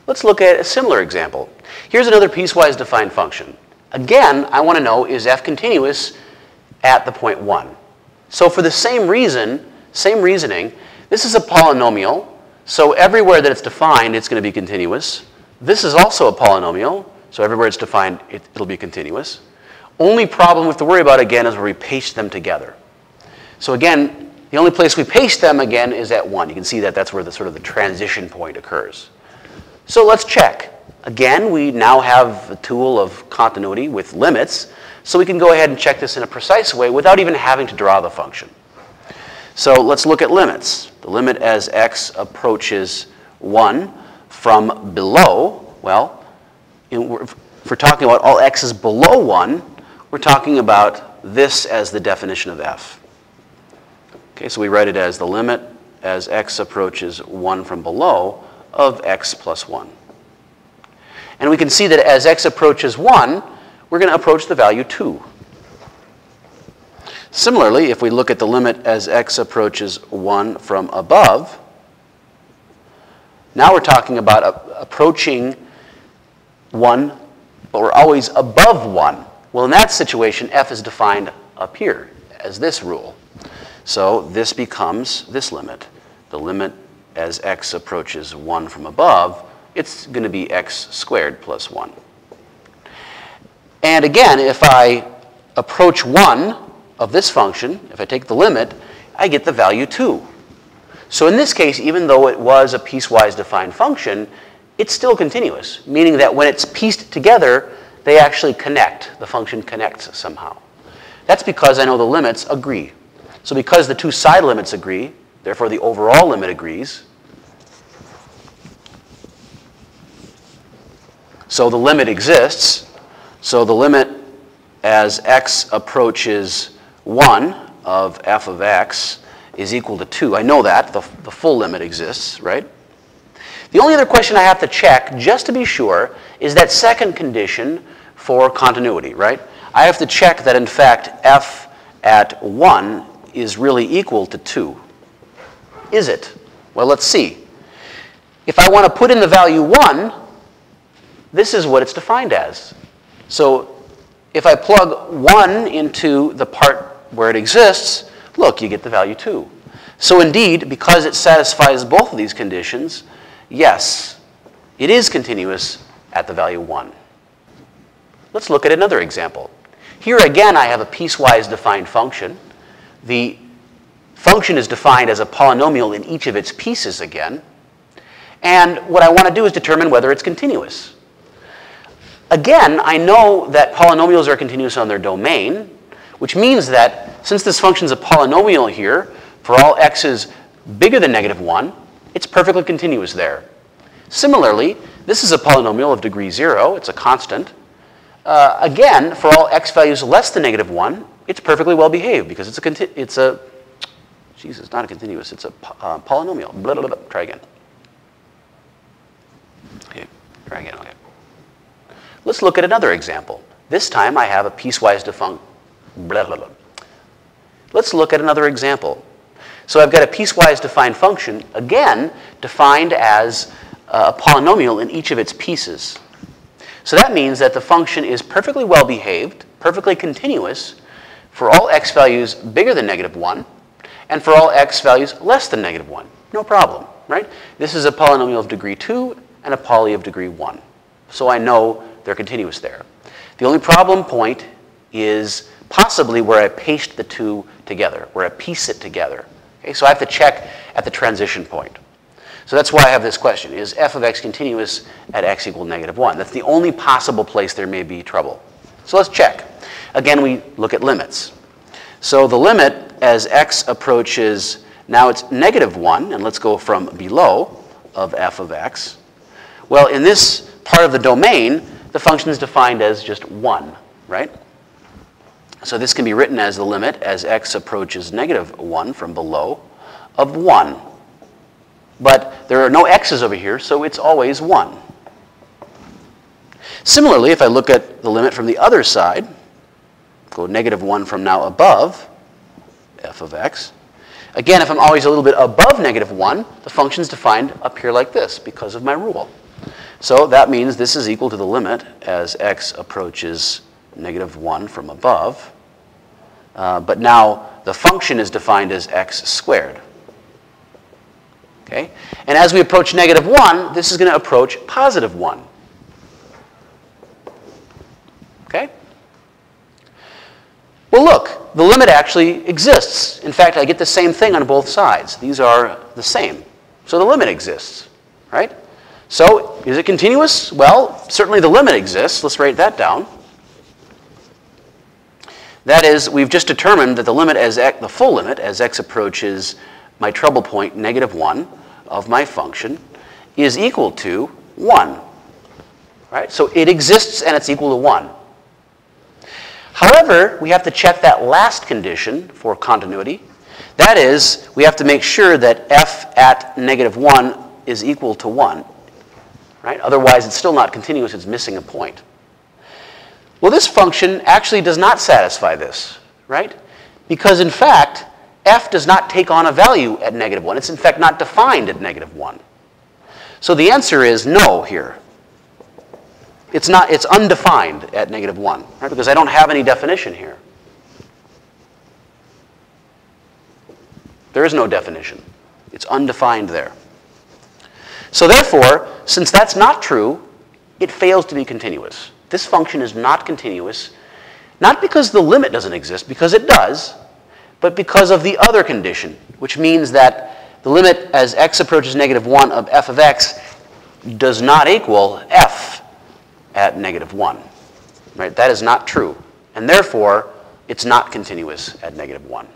Let's look at a similar example. Here's another piecewise defined function. Again, I want to know, is f continuous at the point 1? So for the same reason, same reasoning, this is a polynomial. So everywhere that it's defined, it's going to be continuous. This is also a polynomial. So everywhere it's defined, it'll be continuous. Only problem we have to worry about, again, is where we paste them together. So again, the only place we paste them, again, is at 1. You can see that that's where the sort of the transition point occurs. So let's check. Again, we now have a tool of continuity with limits, so we can go ahead and check this in a precise way without even having to draw the function. So let's look at limits. The limit as x approaches 1 from below, well, if we're talking about all x is below 1, we're talking about this as the definition of f. Okay, so we write it as the limit as x approaches 1 from below of x plus 1. And we can see that as x approaches 1, we're going to approach the value 2. Similarly, if we look at the limit as x approaches 1 from above, now we're talking about approaching 1, but we're always above 1. Well, in that situation, f is defined up here as this rule. So this becomes this limit. The limit as x approaches 1 from above, it's going to be x squared plus 1. And again, if I approach 1 of this function, if I take the limit, I get the value 2. So in this case, even though it was a piecewise defined function, it's still continuous, meaning that when it's pieced together, they actually connect. The function connects somehow. That's because I know the limits agree. So because the two side limits agree, therefore the overall limit agrees. So the limit exists. So the limit as x approaches 1 of f of x is equal to 2. I know that. The full limit exists, right? The only other question I have to check, just to be sure, is that second condition for continuity, right? I have to check that, in fact, f at 1 is really equal to 2. Is it? Well, let's see. If I want to put in the value 1, this is what it's defined as. So if I plug 1 into the part where it exists, look, you get the value 2. So indeed, because it satisfies both of these conditions, yes, it is continuous at the value 1. Let's look at another example. Here again, I have a piecewise defined function. The function is defined as a polynomial in each of its pieces again. And what I want to do is determine whether it's continuous. Again, I know that polynomials are continuous on their domain, which means that since this function is a polynomial here, for all x's bigger than -1, it's perfectly continuous there. Similarly, this is a polynomial of degree 0. It's a constant. Again, for all x values less than -1, it's perfectly well behaved because it's not a continuous, it's a polynomial. Blah, blah, blah. Try again. Okay, try again, okay. Let's look at another example. This time I have a piecewise defined, blah, blah, blah. Let's look at another example. So I've got a piecewise defined function, again, defined as a polynomial in each of its pieces. So that means that the function is perfectly well behaved, perfectly continuous for all x values bigger than -1, and for all x values less than -1. No problem, right? This is a polynomial of degree 2 and a poly of degree 1. So I know they're continuous there. The only problem point is possibly where I paste the two together, where I piece it together. Okay, so I have to check at the transition point. So that's why I have this question. Is f of x continuous at x equal -1? That's the only possible place there may be trouble. So let's check. Again, we look at limits. So the limit as x approaches, now it's -1, and let's go from below of f of x. Well, in this part of the domain, the function is defined as just 1, right? So this can be written as the limit as x approaches -1 from below of 1. But there are no x's over here, so it's always 1. Similarly, if I look at the limit from the other side, go -1 from now above f of x. Again, if I'm always a little bit above -1, the function is defined up here like this because of my rule. So that means this is equal to the limit as x approaches -1 from above. But now the function is defined as x squared. Okay? And as we approach -1, this is going to approach +1. Okay? Well, look, the limit actually exists. In fact, I get the same thing on both sides. These are the same. So the limit exists, right? So is it continuous? Well, certainly the limit exists. Let's write that down. That is, we've just determined that the limit as the full limit as x approaches my trouble point, -1, of my function is equal to 1. Right? So it exists and it's equal to 1. However, we have to check that last condition for continuity. That is, we have to make sure that f at -1 is equal to 1. Right? Otherwise, it's still not continuous. It's missing a point. Well, this function actually does not satisfy this, right? Because, in fact, f does not take on a value at -1. It's, in fact, not defined at -1. So the answer is no here. It's undefined at -1, right? Because I don't have any definition here. There is no definition. It's undefined there. So therefore, since that's not true, it fails to be continuous. This function is not continuous, not because the limit doesn't exist, because it does, but because of the other condition, which means that the limit as x approaches -1 of f of x does not equal f at -1. Right? That is not true. And therefore, it's not continuous at -1.